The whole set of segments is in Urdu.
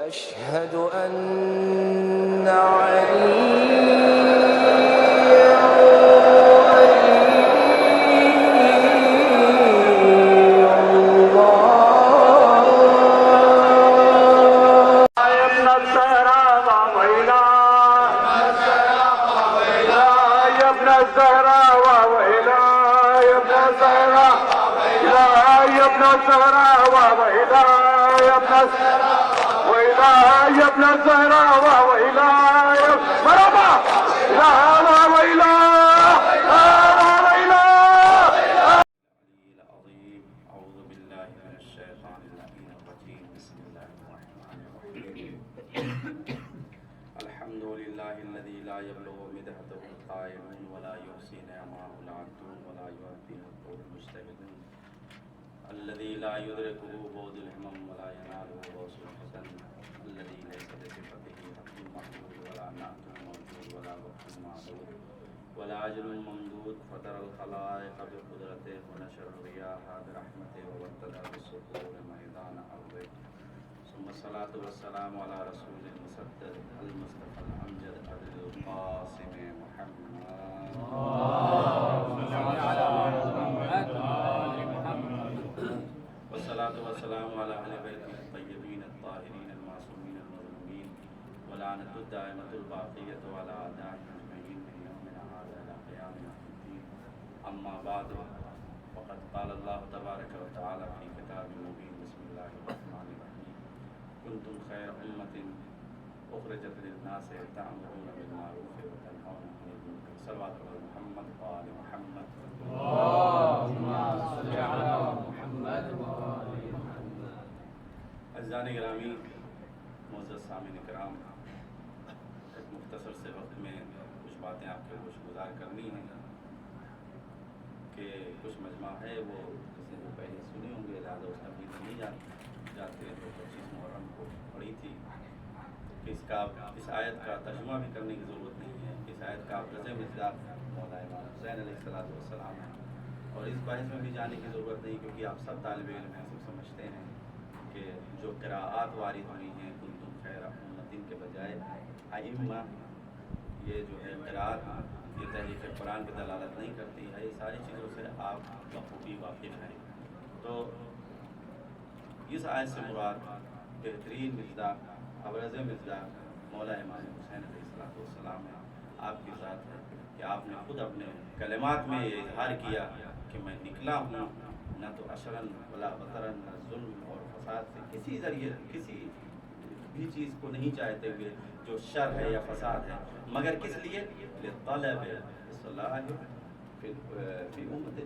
أشهد أن عليا يا ابن الزهراء وإلهي مرحبا لا وإله العظيم. أعوذ بالله من الشيطان اللعين الرجيم. بسم الله الرحمن الرحيم. الحمد لله الذي لا يبلغ مدحته القائلون ولا يحصي نعمه العابدون ولا يوفي حقه المجتهدون الذي لا يدركه بعد الهمم ولا يناله غوث الحسن الذي ليس بصفته حق محمود ولا نعت موجود ولا وقت معبود ولا عجل ممدود فطر الخلائق بقدرته ونشر الرياح برحمته وابتدى بالسطور ميدان أرضه ثم الصلاة والسلام على رسول المسدد المصطفى الأمجد أبي القاسم محمد والصلاة والسلام على أهل بيته الطيبين الطاهرين المعصومين المظلومين ولعنة الدائمة الباقية على أعدائهم أجمعين من يومنا هذا إلى قيام يوم الدين. أما بعد فقد قال الله تبارك وتعالى في كتاب مبين. بسم الله الرحمن الرحيم. كنتم خير أمة أخرجت للناس تأمرون بالمعروف وتنهون عن المنكر. صلوات على محمد وآل محمد. اللهم صل على محمد وآل محمد. عزیزان گرامی، معزز سامعین کرام، ایک مختصر سے وقت میں کچھ باتیں آپ کے گوش گزار کرنی ہیں کہ کچھ مجمع ہے وہ کسی نے پہلے سنے ہوں گے، لہٰذا اس تبدیل نہیں جاتے ہیں. تو 25 محرم کو پڑھی تھی کہ اس آیت کا ترجمہ بھی کرنے کی ضرورت نہیں ہے. اس آیت کا رض مصداق مولا امام حسین علیہ السلام ہے اور اس بحث میں بھی جانے کی ضرورت نہیں، کیونکہ آپ سب طالب علم ہیں، سب سمجھتے ہیں کہ جو قراءات وارد ہوئی ہیں کنتم خیر امۃ کے بجائے ائمہ، یہ جو ہے قراءت یہ تحریف قرآن کی دلالت نہیں کرتی ہے. یہ ساری چیزوں سے آپ بخوبی واقف ہیں. تو اس آیت سے مراد بہترین مصداق ابرز مصداق مولا امام حسین علیہ السلام ہے، آپ کی ذات ہے کہ آپ نے خود اپنے کلمات میں یہ اظہار کیا کہ میں نکلا ہوں نہ تو اشرن ولا بطرن، نہ ظلم اور فساد سے کسی ذریعے کسی بھی چیز کو نہیں چاہتے ہوئے جو شر ہے یا فساد ہے، مگر کس لیے؟ لطلب اصلاح فی امت.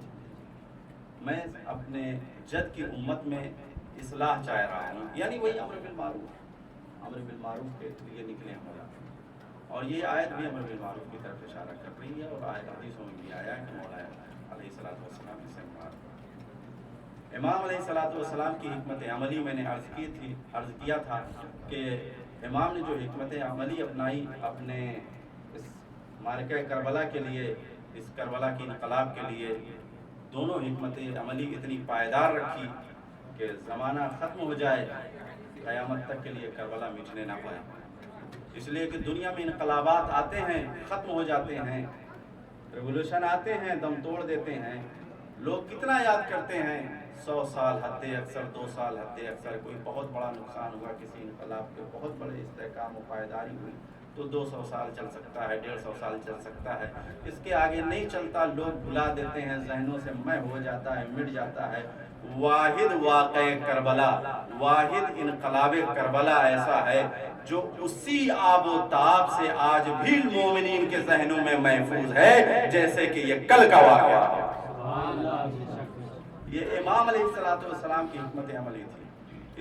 میں اپنے جد کی امت میں اصلاح چاہ رہا ہوں، یعنی وہی امر بالمعروف کے لیے نکلے ہوں. اور یہ آیت بھی امر بالمعروف کی طرف اشارہ کر رہی ہے اور آیت حدیثوں میں بھی آیا کہ مولا علیہ السلام سے مراد امام علیہ السلام کی حکمت عملی میں نے عرض کیا تھا کہ امام نے جو حکمت عملی اپنائی اپنے اس معرکہ کربلا کے لیے، اس کربلا کی انقلاب کے لیے، دونوں حکمت عملی اتنی پائیدار رکھی کہ زمانہ ختم ہو جائے، قیامت تک کے لیے کربلا مٹنے نہ پائے. اس لیے کہ دنیا میں انقلابات آتے ہیں، ختم ہو جاتے ہیں، ریولوشن آتے ہیں، دم توڑ دیتے ہیں. لوگ کتنا یاد کرتے ہیں 100 سال حد اکثر، 2 سال حد اکثر. کوئی بہت بڑا نقصان ہوا کسی انقلاب کے، بہت بڑے استحکام و پائیداری ہوئی تو 200 سال چل سکتا ہے، 150 سال چل سکتا ہے. اس کے آگے نہیں چلتا، لوگ بھلا دیتے ہیں، ذہنوں سے مح ہو جاتا ہے، مٹ جاتا ہے. واحد واقع کربلا، واحد انقلاب کربلا ایسا ہے جو اسی آب و تاب سے آج بھی مومنین کے ذہنوں میں محفوظ ہے جیسے کہ یہ کل کا واقعہ. یہ امام علیہ السلام کی حکمت عملی تھی.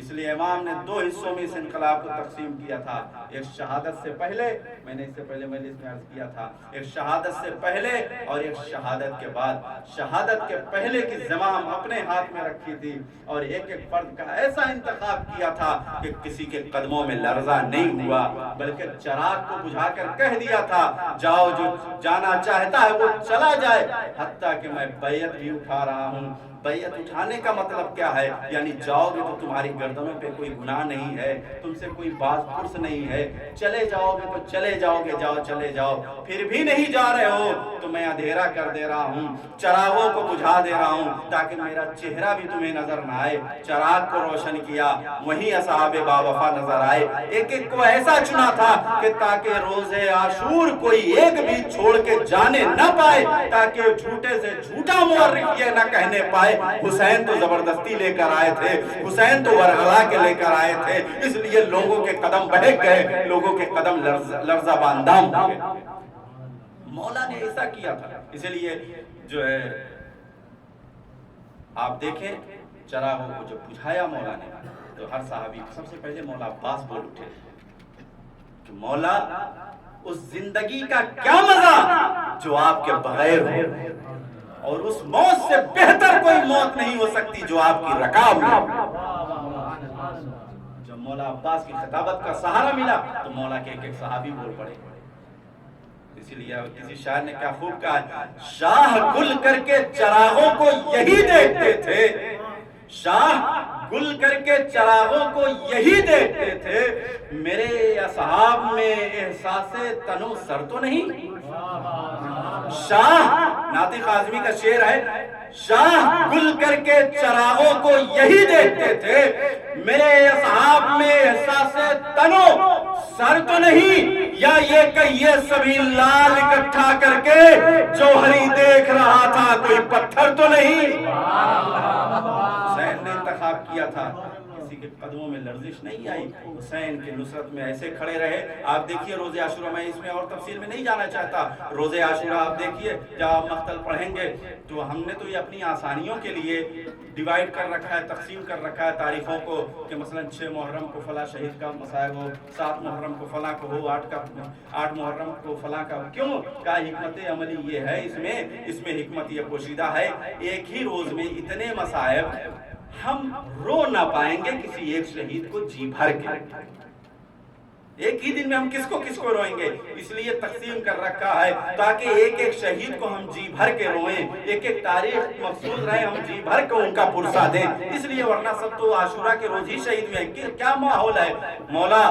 اس لیے امام نے 2 حصوں میں اس انقلاب کو تقسیم کیا تھا. ایک شہادت سے پہلے، میں نے اس سے پہلے مجلس میں عرض کیا تھا، ایک شہادت سے پہلے اور ایک شہادت کے بعد. شہادت کے پہلے کی زمام اپنے ہاتھ میں رکھی تھی اور ایک ایک فرد کا ایسا انتخاب کیا تھا کہ کسی کے قدموں میں لرزہ نہیں ہوا، بلکہ چراغ کو بجھا کر کہہ دیا تھا جاؤ، جو جانا چاہتا ہے وہ چلا جائے. حتیٰ کہ میں بیعت بھی اٹھا رہا ہوں، بیعت اٹھانے کا مطلب کیا ہے؟ یعنی جاؤ گے تو تمہاری گردنوں پہ کوئی گناہ نہیں ہے، تم سے کوئی باز پرس نہیں ہے، چلے جاؤ گے تو چلے جاؤ گے، جاؤ چلے جاؤ، پھر بھی نہیں جا رہے ہو تو میں اندھیرا کر دے رہا ہوں، چراغوں کو بجھا دے رہا ہوں تاکہ میرا چہرہ بھی تمہیں نظر نہ آئے۔ چراغ کو روشن کیا، وہیں اصحاب باوفا نظر آئے، ایک ایک کو ایسا چنا تھا کہ تاکہ روز عاشور کوئی ایک بھی چھوڑ کے جانے نہ پائے، تاکہ جھوٹے سے جھوٹا مورخ یہ نہ کہنے پائے حسین تو زبردستی لے کر آئے تھے، حسین تو ورغلا کے لے کر آئے تھے، اس لیے لوگوں کے قدم بہک گئے، لوگوں کے قدم لرزہ باندام ہو گئے۔ مولا نے ایسا کیا تھا، اسی لیے جو ہے آپ دیکھیں چراغوں کو جب بجھایا مولا نے تو ہر صحابی سب سے پہلے مولا عباس بول اٹھے کہ مولا اس زندگی کا کیا مزہ جو آپ کے بغیر ہو، اور اس موت سے بہتر کوئی موت نہیں ہو سکتی جو آپ کی رکاب ہو۔ جب مولا عباس کی خطابت کا سہارا ملا تو مولا کے ایک ایک صحابی بول پڑے، اسی لیے کسی شاعر نے کیا خوب کہا، شاہ گل کر کے چراغوں کو یہی دیکھتے تھے، شاہ گل کر کے چراغوں کو یہی دیکھتے تھے، میرے اصحاب میں احساس تنو سر تو نہیں؟ شاہ ناطق اعظمی کا شعر ہے، شاہ گل کر کے چراغوں کو یہی دیکھتے تھے، میرے اصحاب میں احساس تنو سر تو نہیں، یا یہ کہیے سبھی لال اکٹھا کر کے جوہری دیکھ رہا تھا کوئی پتھر تو نہیں۔ حسین نے انتخاب کیا تھا، کسی کے قدموں میں لرزش نہیں آئی، حسین کے نصرت میں ایسے کھڑے رہے۔ آپ دیکھیے روز عاشورہ، میں اس میں اور تفصیل میں نہیں جانا چاہتا، روز عاشورہ آپ دیکھیے جب آپ مقتل پڑھیں گے تو ہم نے تو یہ اپنی آسانیوں کے لیے ڈیوائیڈ کر رکھا ہے، تقسیم کر رکھا ہے تاریخوں کو، کہ مثلا 6 محرم کو فلاں شہید کا مسائل ہو، 7 محرم کو فلاں کو ہو، 8 محرم کو فلاں کا، کیوں کا حکمت عملی یہ ہے، اس میں حکمت یہ پوشیدہ ہے، ایک ہی روز میں اتنے مسائل ہم رو نہ پائیں گے کسی ایک شہید کو جی بھر کے، ایک ہی دن میں ہم کس کو روئیں گے، اس لیے تقسیم کر رکھا ہے تاکہ ایک ایک شہید کو ہم جی بھر کے روئیں، ایک ایک تاریخ مقصود رہے، ہم جی بھر کے ان کا پرسہ دیں، اس لیے ورنہ سب تو عاشورہ کے روز ہی شہید ہوئے ہیں، کیا ماحول ہے۔ مولا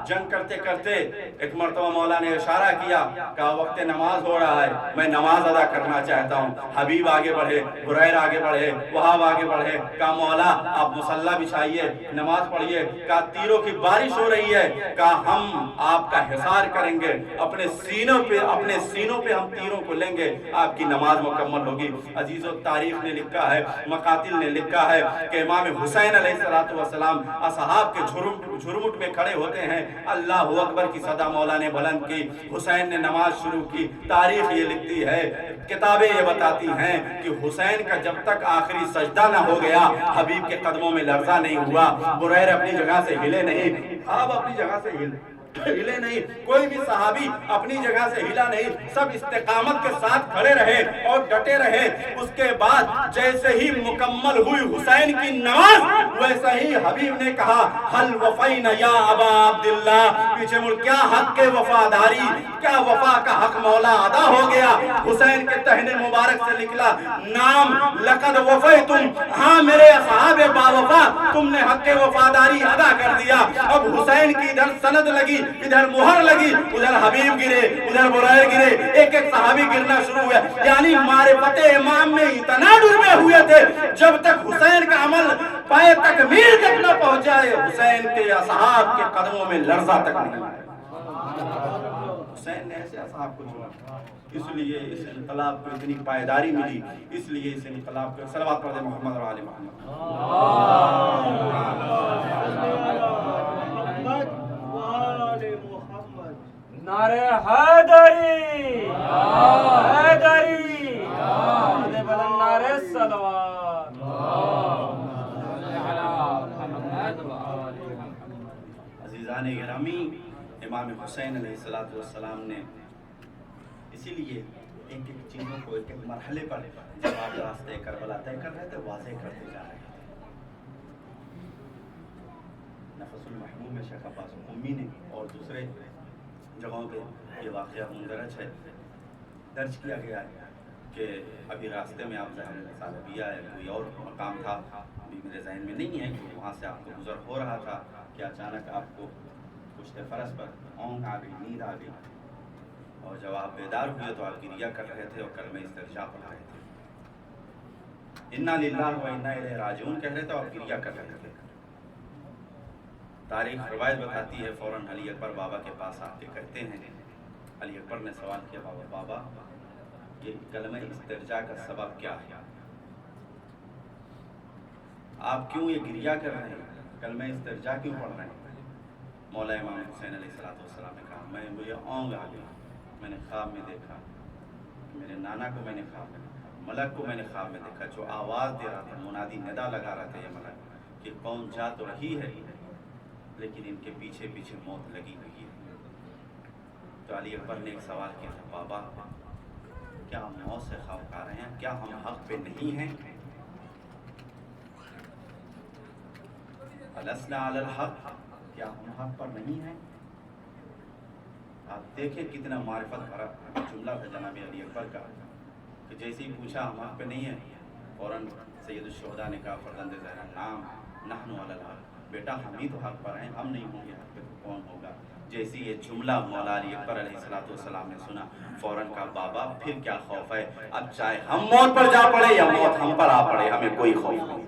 جنگ کرتے کرتے ایک مرتبہ مولا نے اشارہ کیا، کہا وقت نماز ہو رہا ہے، میں نماز ادا کرنا چاہتا ہوں۔ حبیب آگے بڑھے، بریر آگے بڑھے، وہاب آگے بڑھے، کہا مولا آپ مصلی بچھائیے، نماز پڑھیے، کہا تیروں کی بارش ہو رہی ہے، کہا ہم آپ کا حصار کریں گے، اپنے سینوں پہ ہم تیروں کو لیں گے، آپ کی نماز مکمل ہوگی۔ عزیزو تاریخ نے لکھا ہے، مقاتل نے لکھا ہے کہ امام حسین علیہ السلام اصحاب کے جھرمٹ میں کھڑے ہوتے ہیں، اللہ اکبر کی صدا مولا نے بلند کی، حسین نے نماز شروع کی۔ تاریخ یہ لکھتی ہے، کتابیں یہ بتاتی ہیں کہ حسین کا جب تک آخری سجدہ نہ ہو گیا حبیب کے قدموں میں لرزہ نہیں ہوا، بریر اپنی جگہ سے ہلے نہیں، آپ اپنی جگہ سے ہلے نہیں، کوئی بھی صحابی اپنی جگہ سے ہلا نہیں، سب استقامت کے ساتھ کھڑے رہے اور ڈٹے رہے۔ اس کے بعد جیسے ہی مکمل ہوئی حسین کی نماز، ویسا ہی حبیب نے کہا حل وفین یا ابا عبداللہ، پیچھے مڑ کیا حق کے وفاداری، کیا وفا کا حق مولا ادا ہو گیا۔ حسین کے تہنے مبارک سے نکلا نام لقد وفیتم، ہاں میرے اصحاب باوفا تم نے حق کے وفاداری ادا کر دیا۔ اب حسین کی ادھر سند لگی، ادھر مہر لگی، ادھر حبیب گرے، ادھر برائر گرے، ایک ایک صحابی گرنا شروع ہوئے، یعنی معرفت امام میں اتنا ڈوبے ہوئے تھے جب تک حسین کا عمل پائے تکمیل تک نہ پہنچائے، حسین کے اصحاب کے قدموں میں لرزہ تک نہیں آئے۔ حسین نے ایسے اصحاب کو چھوڑا، اس لیے اس انقلاب کو اتنی پائیداری ملی، اس لیے اس انقلاب کو صلوات پڑھ دے محمد اور آل محمد۔ نعرہ حیدری، حیدری، بلند نعرہ صلوات۔ عزیزان گرامی، امام حسین علیہ السلام نے اسی لیے ایک ایک چیزوں کو ایک ایک مرحلے پر جب آپ راستے کربلا طے کر رہے تھے واضح کرتے جا رہے تھے۔ نفس المحموم میں شیخ عباس امی نے اور دوسرے جگہوں پہ یہ واقعہ مندرج ہے، درج کیا گیا ہے کہ ابھی راستے میں آپ سالبیہ یا کوئی اور مقام تھا، ابھی میرے ذہن میں نہیں ہے کہ وہاں سے آپ کو گزر ہو رہا تھا کہ اچانک آپ کو پشت فرس پر اونگ آ گئی، نیند آ گئی، اور جب آپ بیدار ہوئے تو آپ گریہ کر رہے تھے اور کلمہ استرجاع پڑھ رہے تھے، انا للہ و انا الیہ راجعون کہہ رہے تھے اور گریہ کر رہے تھے۔ تاریخ روایت بتاتی ہے فوراً علی اکبر بابا کے پاس آ کے کہتے ہیں، علی اکبر نے سوال کیا، بابا یہ کلمہ استرجاع کا سبب کیا ہے؟ آپ کیوں یہ گریہ کر رہے ہیں؟ کلمہ استرجاع کیوں پڑھ رہے ہیں؟ مولا امام حسین علیہ السلام نے کہا، مجھے اونگ آ گئی، میں نے خواب میں دیکھا، میرے نانا کو میں نے خواب میں دیکھا، ملک کو میں نے خواب میں دیکھا، جو آواز دے رہا تھا، منادی ندا لگا رہا تھا یہ ملک کہ قوم جا تو رہی ہے لیکن ان کے پیچھے پیچھے موت لگی ہوئی ہے۔ تو علی اکبر نے ایک سوال کیا تھا، بابا کیا ہم موت سے خوف کھا رہے ہیں؟ کیا ہم حق پہ نہیں ہیں؟ الَسْنَا عَلَى الْحَقِّ، کیا ہم حق پر نہیں ہیں؟ آپ دیکھیں کتنا معرفت بھرا جملہ تھا جناب علی اکبر کا، کہ جیسے ہی پوچھا ہم حق پہ نہیں ہیں، فوراً سید الشہداء نے کہا، فرزند زہرا نام نحن علی الحق، بیٹا ہم ہی تو حق پر ہیں، ہم نہیں ہوں گے حق پہ تو کون ہوگا؟ جیسے یہ جملہ مولا علی اکبر علیہ السلام نے سنا، فوراً کہا، بابا پھر کیا خوف ہے؟ اب چاہے ہم موت پر جا پڑے یا موت ہم پر آ پڑے، ہمیں کوئی خوف نہیں۔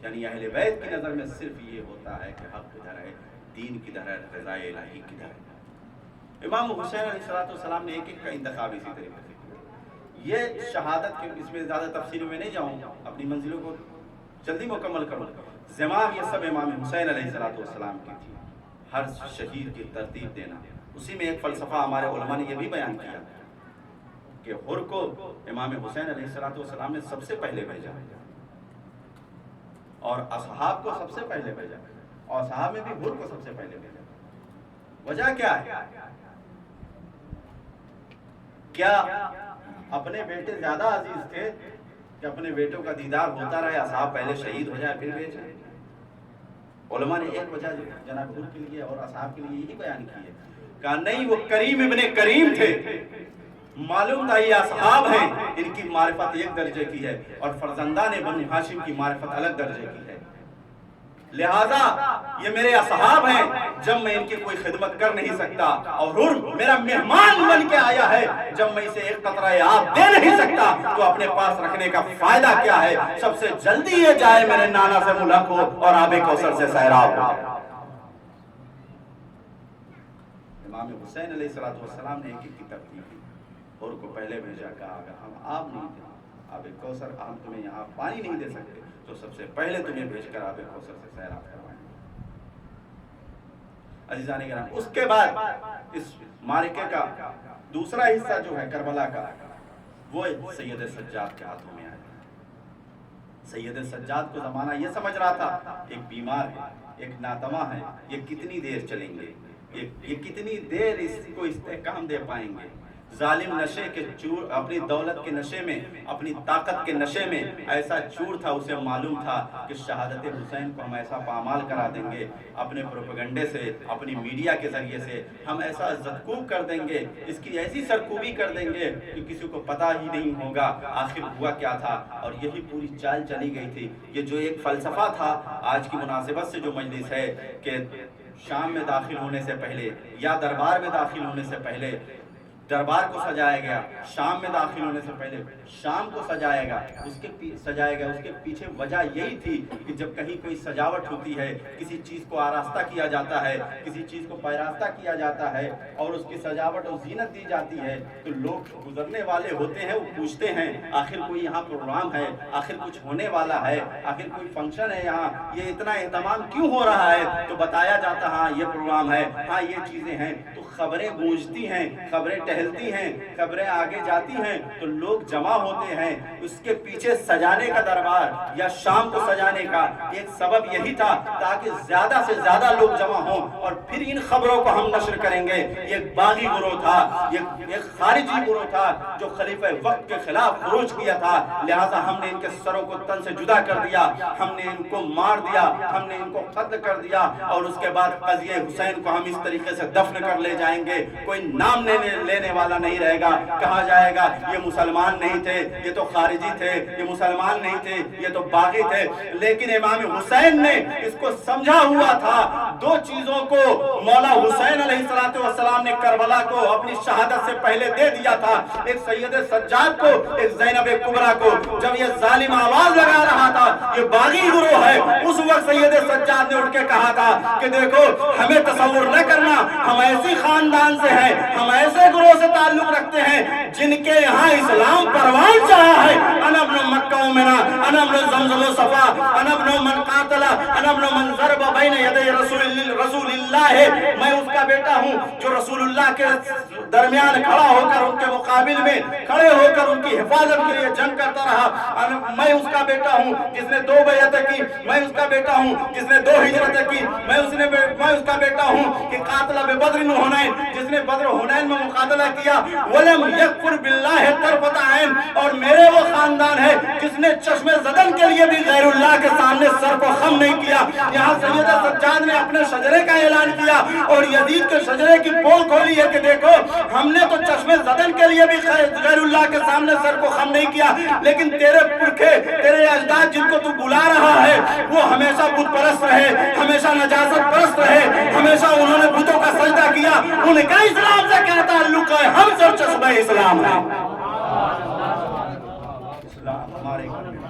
یعنی اہل بیت کی نظر میں صرف یہ ہوتا ہے کہ حق کدھر ہے، دین کدھر ہے، رضا الہی کدھر ہے۔ امام حسین علیہ السلام نے ایک ایک کا انتخاب اسی طریقے سے کیا۔ یہ شہادت کے اس میں زیادہ تفصیلوں میں نہیں جاؤں، اپنی منزلوں کو جلدی مکمل کروں۔ زمام یہ سب امام حسین علیہ السلام کی تھی، ہر شہید کی ترتیب دینا۔ اسی میں ایک فلسفہ ہمارے علماء نے یہ بھی بیان کیا کہ حر کو امام حسین علیہ السلام نے سب سے پہلے بھیجا اور اصحاب کو سب سے پہلے بھیجا، اور اصحاب میں بھی حر کو سب سے پہلے بھیجا۔ وجہ کیا ہے؟ کیا اپنے بیٹے زیادہ عزیز تھے کہ اپنے بیٹوں کا دیدار ہوتا رہے، اصحاب پہلے شہید ہو جائے پھر بھیجے؟ علماء نے ایک وجہ جناب حر کے لیے اور اصحاب کے لیے یہی بیان کی ہے، کہا نہیں وہ کریم ابن کریم تھے، معلوم تھا یہ اصحاب ہیں، ان کی معرفت ایک درجے کی ہے اور فرزندان بنو ہاشم کی معرفت الگ درجے کی ہے، لہذا یہ میرے اصحاب ہیں، جب میں ان کی کوئی خدمت کر نہیں سکتا، اور حر میرا مہمان بن کے آیا ہے، جب میں اسے ایک قطرہ آب دے نہیں سکتا تو اپنے پاس رکھنے کا فائدہ کیا ہے؟ سب سے جلدی یہ جائے میرے نانا سے ملحق ہو اور آب کوثر سے سیراب ہو۔ امام حسین علیہ السلام نے ایک ایک کی ترتیب کی، حر کو پہلے بھیجا، کہا اگر ہم آب نہیں دیں، آب کوثر ہم تمہیں یہاں پانی نہیں دے سکتے تو سب سے پہلے تمہیں بھیج کر آب کوثر سے سیراب کروائیں گے۔ عزیزان کرام، اس کے بعد اس معرکے کا دوسرا حصہ جو ہے کربلا کا، وہ سید سجاد کے ہاتھوں میں آیا۔ سید سجاد کو زمانہ یہ سمجھ رہا تھا ایک بیمار ہے، ایک ناتواں ہے، یہ کتنی دیر چلیں گے، یہ کتنی دیر اس کو استحکام دے پائیں گے۔ ظالم نشے کے چور، اپنی دولت کے نشے میں، اپنی طاقت کے نشے میں ایسا چور تھا، اسے معلوم تھا کہ شہادت حسین کو ہم ایسا پامال کرا دیں گے، اپنے پروپیگنڈے سے، اپنی میڈیا کے ذریعے سے ہم ایسا زدکوب کر دیں گے، اس کی ایسی سرکوبی کر دیں گے کہ کسی کو پتہ ہی نہیں ہوگا آخر ہوا کیا تھا۔ اور یہی پوری چال چلی گئی تھی۔ یہ جو ایک فلسفہ تھا آج کی مناسبت سے جو مجلس ہے کہ شام میں داخل ہونے سے پہلے یا دربار میں داخل ہونے سے پہلے دربار کو سجایا گیا، شام میں داخل ہونے سے پہلے شام کو سجایا گیا، اس کے پیچھے وجہ یہی تھی کہ جب کہیں کوئی سجاوٹ ہوتی ہے، کسی چیز کو آراستہ کیا جاتا ہے، کسی چیز کو پیراستہ کیا جاتا ہے اور اس کی سجاوٹ اور زینت دی جاتی ہے تو لوگ گزرنے والے ہوتے ہیں، وہ پوچھتے ہیں آخر کوئی یہاں پروگرام ہے، آخر کچھ ہونے والا ہے، آخر کوئی فنکشن ہے یہاں، یہ اتنا اہتمام کیوں ہو رہا ہے؟ تو بتایا جاتا ہاں یہ پروگرام ہے، ہاں یہ چیزیں ہیں، تو خبریں گونجتی ہیں، خبریں ٹہلتی ہیں، خبریں آگے جاتی ہیں تو لوگ جمع ہوتے ہیں۔ اس کے پیچھے سجانے کا دربار یا شام کو سجانے کا ایک سبب یہی تھا تاکہ زیادہ سے زیادہ لوگ جمع ہوں اور پھر ان خبروں کو ہم نشر کریں گے۔ یہ ایک باغی گروہ تھا، یہ ایک خارجی گروہ تھا جو خلیفہ وقت کے خلاف خروج کیا تھا، لہٰذا ہم نے ان کے سروں کو تن سے جدا کر دیا، ہم نے ان کو مار دیا، ہم نے ان کو قتل کر دیا، اور اس کے بعد قاضی حسین کو ہم اس طریقے سے دفن کر لے جائیں گے، کوئی نام لینے والا نہیں رہے گا، کہا جائے گا یہ مسلمان نہیں تھے، یہ تو خارجی تھے، یہ مسلمان نہیں تھے، یہ تو باغی تھے۔ لیکن امام حسین نے اس کو سمجھا ہوا تھا، دو چیزوں کو مولا حسین علیہ السلام نے کربلا کو اپنی شہادت سے پہلے دے دیا تھا، ایک سید سجاد کو، ایک زینب کبریٰ کو۔ جب یہ ظالم آواز لگا رہا تھا یہ باغی گروہ ہے، اس وقت سید سجاد نے اٹھ کے کہا تھا کہ دیکھو ہمیں تصور نہ کرنا، ہم ایسی خاندان سے ہیں، ہم ایسے گروہ سے تعلق رکھتے ہیں جن کے یہاں اسلام پروان چاہا ہے۔ انا ابن مکہ و منا، انا ابن زمزم و صفا، انا ابن من قاتل، انا ابن من ضرب بین یدی رسول اللہ، میں اس کا بیٹا ہوں جو رسول اللہ کے درمیان کھڑا ہو کر ان کے مقابل میں کھڑے ہو کر ان کی حفاظت کے لیے جنگ کرتا رہا، میں اس کا بیٹا ہوں جس نے 2 بیعتیں کی، میں اس کا بیٹا ہوں جس نے 2 ہجرتیں کی، میں اس کا بیٹا ہوں کہ قاتل ببدر و حنین، جس نے بدر و حنین میں مقاتلہ کیا، ولم یکفر باللہ طرفۃ عین، اور میرے وہ خاندان ہے جس نے چشم زدن کے لیے بھی غیر اللہ کے سامنے سر کو خم نہیں کیا۔ یہاں سید سجاد نے اپنے شجرے کا اعلان کیا اور یزید کے شجرے کی پول کھولی ہے کہ دیکھو ہم نے تو چشم زدن کے لیے بھی غیر اللہ کے سامنے سر کو خم نہیں کیا، لیکن تیرے پرکھے، تیرے اجداد جن کو تو بلا رہا ہے وہ ہمیشہ بت پرست رہے، ہمیشہ نجاست پرست رہے، ہمیشہ انہوں نے بتوں کا سجدہ کیا، ان کا اسلام سے کیا تعلق ہے؟ ہم سب چشمہ اسلام ہیں۔ اسلام ہمارے گھر میں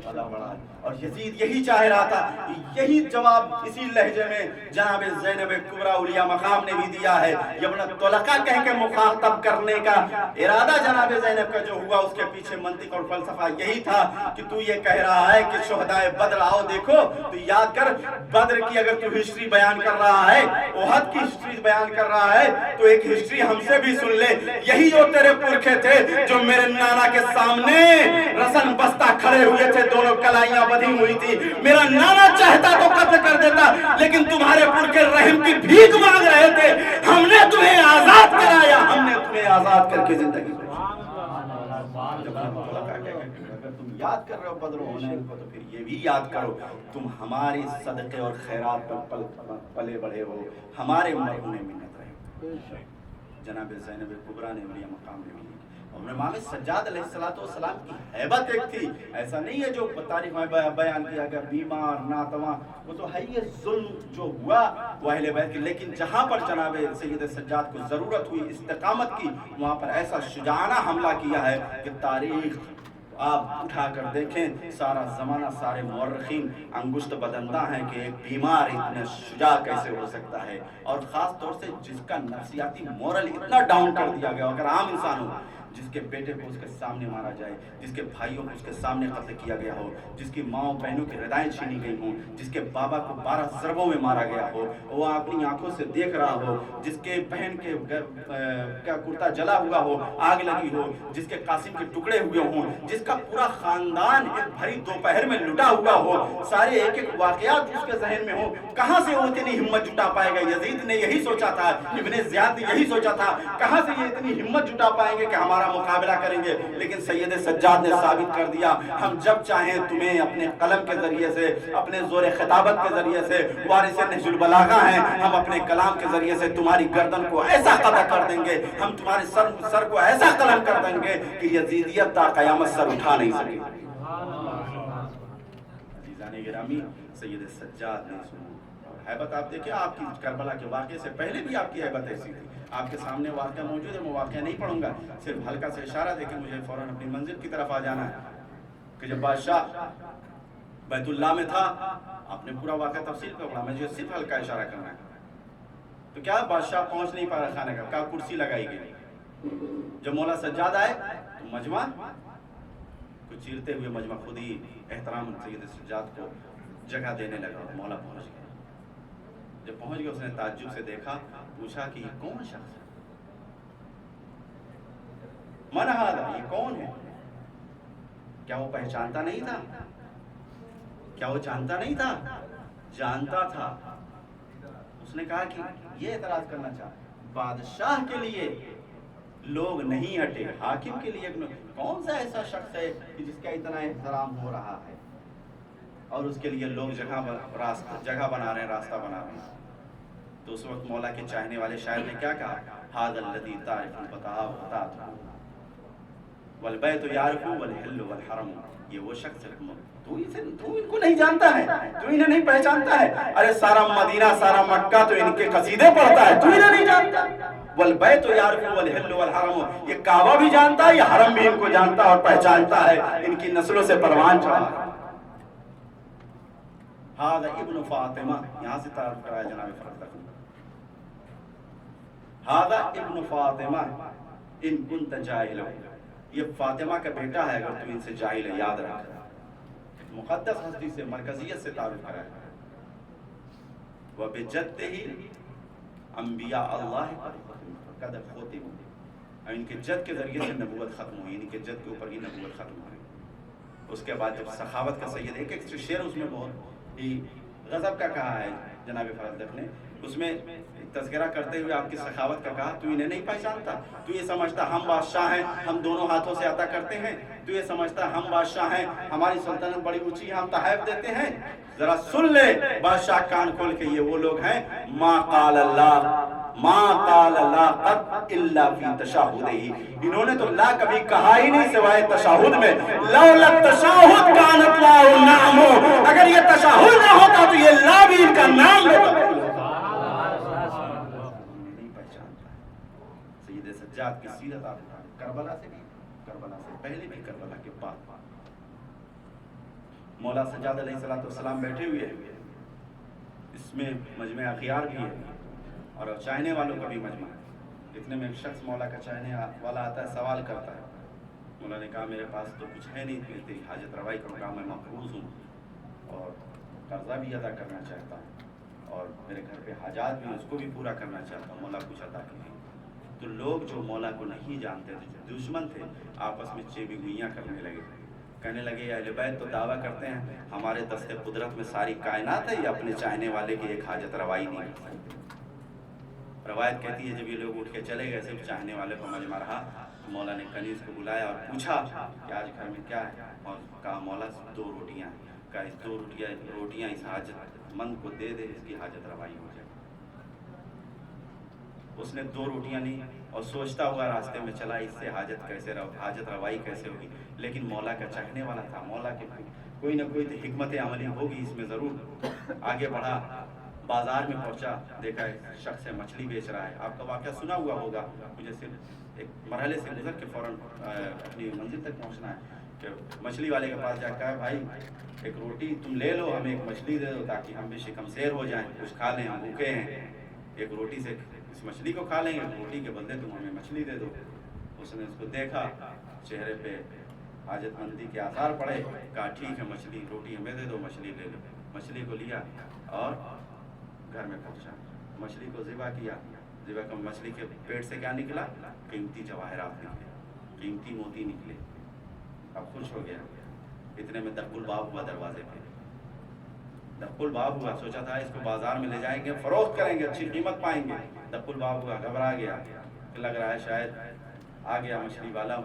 اللہ بڑا ہے، اور یزید یہی چاہ رہا تھا، یہی جواب اسی لہجے میں جناب زینب کبریٰ اولیاء مقام نے بھی دیا ہے۔ ابن طلقہ کہہ کے مخاطب کرنے کا ارادہ جناب زینب کا جو ہوا اس کے پیچھے منطق اور فلسفہ یہی تھا کہ تو یہ کہہ رہا ہے کہ شہدائے بدر آؤ دیکھو، تو یاد کر بدر کی اگر تو ہسٹری بیان کر رہا ہے، احد کی ہسٹری بیان کر رہا ہے، تو ایک ہسٹری ہم سے بھی سن لے۔ یہی جو تیرے پرکھے تھے جو میرے نانا کے سامنے رسن بستہ کھڑے ہوئے تھے، دونوں کلائیاں بدھی ہوئی تھی، میرا نانا چاہتا تو قتل کر دیتا، لیکن تمہارے پرکھے رحم کی بھیک مانگ رہے تھے، ہم نے تمہیں آزاد کرایا، ہم نے تمہیں آزاد کر کے زندگی دی۔ اگر تم یاد کر رہے ہو بدر و حنین کو تو پھر یہ بھی یاد کرو تم ہماری صدقے اور خیرات پر پلے بڑھے ہو، ہمارے مرہون منت رہے ہو۔ جناب زینب کبریٰ نے اولیاء مقام نے بھی، اور امام سجاد علیہ السلام کی ہیبت ایک تھی، ایسا نہیں ہے جو تاریخ میں بیان کیا گیا بیمار ناتواں، وہ تو ہے یہ ظلم جو ہوا وہ اہل بیت کی، لیکن جہاں پر جناب سید سجاد کو ضرورت ہوئی استقامت کی، وہاں پر ایسا شجاعانہ حملہ کیا ہے کہ تاریخ آپ اٹھا کر دیکھیں، سارا زمانہ سارے مورخین انگشت بدندہ ہیں کہ ایک بیمار اتنا شجاع کیسے ہو سکتا ہے، اور خاص طور سے جس کا نفسیاتی مورل اتنا ڈاؤن کر دیا گیا، اگر عام انسان ہو، جس کے بیٹے کو اس کے سامنے مارا جائے، جس کے بھائیوں کو اس کے سامنے قتل کیا گیا ہو، جس کی ماں بہنوں کی ردائیں چھینی گئی ہوں، جس کے بابا کو 12 ضربوں میں مارا گیا ہو، وہ اپنی آنکھوں سے دیکھ رہا ہو، جس کے بہن کے کا کرتا جلا ہوا ہو، آگ لگی ہو، جس کے قاسم کے ٹکڑے ہوئے ہوں، جس کا پورا خاندان ایک بھری دوپہر میں لٹا ہوا ہو، سارے ایک ایک واقعات اس کے ذہن میں ہو، کہاں سے وہ اتنی ہمت جٹا پائے گا؟ یزید نے یہی سوچا تھا، ابن زیاد نے یہی سوچا تھا، کہاں سے یہ اتنی ہمت جٹا پائیں گے کہ ہمارا مقابلہ کریں گے؟ لیکن سید سجاد نے ثابت کر دیا، ہم جب چاہیں تمہیں اپنے قلم کے ذریعے سے، اپنے زور خطابت کے ذریعے سے، وارث نہج البلاغہ ہیں، ہم اپنے کلام کے ذریعے سے تمہاری گردن کو ایسا قطع کر دیں گے، ہم تمہارے سر کو ایسا قلم کر دیں گے کہ یزیدیت تا قیامت سر اٹھا نہیں سکے۔ عزیزان گرامی، سید سجاد نے سنو، حیبت آپ دیکھیں، آپ کی کربلا کے واقعے سے پہلے بھی آپ کی حیبت ایسی تھی، آپ کے سامنے واقعہ موجود ہے، میں واقعہ نہیں پڑھوں گا، صرف ہلکا سے اشارہ دے کے مجھے فوراً اپنی منزل کی طرف آ جانا ہے کہ جب بادشاہ بیت اللہ میں تھا، آپ نے پورا واقعہ تفصیل پہ پڑھا، مجھے صرف ہلکا اشارہ کرنا ہے۔ تو کیا بادشاہ پہنچ نہیں پا رہا کھانے کا، کہا کرسی لگائی گئی، جب مولا سجاد آئے تو مجمع کو چیرتے ہوئے مجمع خود ہی احترام سید سجاد کو جگہ دینے لگا، مولا پہنچ گیا۔ جب پہنچ گیا اس نے تعجب سے دیکھا، پوچھا کہ یہ کون شخص ہے؟ من ھذا، یہ کون ہے؟ کیا وہ پہچانتا نہیں تھا؟ کیا وہ جانتا نہیں تھا؟ جانتا تھا۔ اس نے کہا کہ یہ اعتراض کرنا چاہتا، بادشاہ کے لیے لوگ نہیں ہٹے، حاکم کے لیے کون سا ایسا شخص ہے کہ جس کا اتنا احترام ہو رہا ہے؟ اور اس کے لیے لوگ جگہ بنا رہے ہیں، راستہ بنا رہے ہیں. تو اس وقت مولا کے چاہنے والے شاعر نے کیا کہا؟ ھذا الذی تعرف الفتاة وفتاة والبیت یعرف والحل والحرم. یہ وہ شخص ہے، تو ان کو نہیں جانتا ہے، تو انہیں نہیں پہچانتا ہے. ارے سارا مدینہ سارا مکہ تو ان کے قصیدے پڑھتا ہے، تو انہیں نہیں جانتا. والبیت یعرف والحل والحرم، یہ کعبہ بھی جانتا ہے، یہ حرم بھی ان کو جانتا اور پہچانتا ہے. ان کی نسلوں سے پروان چڑھا. ھذا ابن فاطمہ، یہاں سے تعارف کرایا جناب فرزدق. ھذا ابن فاطمہ ان کنت جاہلا، یہ فاطمہ کا بیٹا ہے اگر تو ان سے جاہل ہے، یاد رکھ. مقدس ہستی سے، مرکزیت سے تعارف کرایا. وَبِجَدِّهِ انبیاء اللہ قد ختموا، اور ان کے جد کے ذریعے سے نبوت ختم ہوئی، ان کے جد کے اوپر ہی نبوت ختم ہوئی. اس کے بعد جب سخاوت کا سید ایک شعر اس میں بہت ہی غضب کا کہا ہے جناب فرزدق نے، اس میں تذکرہ کرتے ہوئے آپ کی سخاوت کا کہا، تو انہیں نہیں پہچانتا، تو یہ سمجھتا ہم بادشاہ ہیں، ہم دونوں ہاتھوں سے عطا کرتے ہیں، تو یہ سمجھتا ہم بادشاہ ہیں، ہماری سلطنت بڑی اونچی ہے، ہم تحائف دیتے ہیں. ذرا سن لے بادشاہ کان کھول کے، یہ وہ لوگ ہیں ما قال اللہ قط الا فی تشہدہ، انہوں نے تو لا کبھی کہا ہی نہیں سوائے تشہد میں. لولا التشہد کانت لا النعم، اگر یہ تشہد نہ ہوتا تو یہ لا بھی ان کا نام ہوتا. سید سجاد کی سیرت آپ کربلا سے بھی، کربلا سے پہلے بھی، کربلا کے بعد. مولا سجاد علیہ السلام بیٹھے ہوئے ہیں، اس میں مجمع اخیار بھی ہے اور چاہنے والوں کا بھی مجمع ہے. اتنے میں ایک شخص مولا کا چاہنے والا آتا ہے، سوال کرتا ہے. مولا نے کہا میرے پاس تو کچھ ہے نہیں، تیری حاجت روائی کا کام، میں مقروض ہوں اور قرضہ بھی ادا کرنا چاہتا ہوں اور میرے گھر پہ حاجات بھی، اس کو بھی پورا کرنا چاہتا ہوں. مولا کچھ عطا کیجیے. تو لوگ جو مولا کو نہیں جانتے تھے، دشمن تھے، آپس میں چیبی گوئیاں کرنے لگے. کہنے لگے اہل بیت تو دعویٰ کرتے ہیں ہمارے دست قدرت میں ساری کائنات ہے، یہ اپنے چاہنے والے کی ایک حاجت روائی نہیں کر سکتے. روایت کہتی ہے جب یہ لوگ اٹھ کے چلے گئے، صرف چاہنے والے کو مجمع رہا. مولا نے کنیز کو بلایا اور پوچھا کہ آج گھر میں کیا ہے؟ اور کہا مولا 2 روٹیاں ہیں. کہا اس 2 روٹیاں اس حاجت مند کو دے دے، اس کی حاجت روائی ہو جائے. اس نے 2 روٹیاں لی اور سوچتا ہوا راستے میں چلا اس سے حاجت روائی کیسے ہوگی. لیکن مولا کا چاہنے والا تھا، مولا کے کوئی نہ کوئی تو حکمت عملی ہوگی اس میں ضرور. آگے بڑھا، بازار میں پہنچا، دیکھا ایک شخص مچھلی بیچ رہا ہے. آپ کا واقعہ سنا ہوا ہوگا، مجھے صرف ایک مرحلے سے گزر کے فوراً اپنی منزل تک پہنچنا ہے. کہ مچھلی والے کے پاس جا کے کہا بھائی ایک روٹی تم لے لو، ہمیں ایک مچھلی دے دو تاکہ ہم بھی شکم سیر ہو جائیں، کچھ کھا لیں، ہم بھوکے ہیں. ایک روٹی سے اس مچھلی کو کھا لیں گے، روٹی کے بدلے تم ہمیں مچھلی دے دو. اس نے اس کو دیکھا، چہرے پہ حاجت مندی کے آثار پڑے. کہا ٹھیک ہے، مچھلی روٹی ہمیں دے دو، مچھلی لے لو. مچھلی کو لیا اور گھر میں پہنچا، مچھلی کو ذبح کیا. ذبح کا مچھلی کے پیٹ سے کیا نکلا؟ قیمتی جواہرات نکلے، قیمتی موتی نکلے. اب خوش ہو گیا. اتنے میں دق الباب ہوا دروازے پہ. دق الباب ہوا، سوچا تھا اس کو بازار میں لے جائیں گے، فروخت کریں گے، اچھی قیمت پائیں گے. دق الباب ہوا، گھبرا گیا، لگ رہا ہے شاید آ گیا مچھلی والا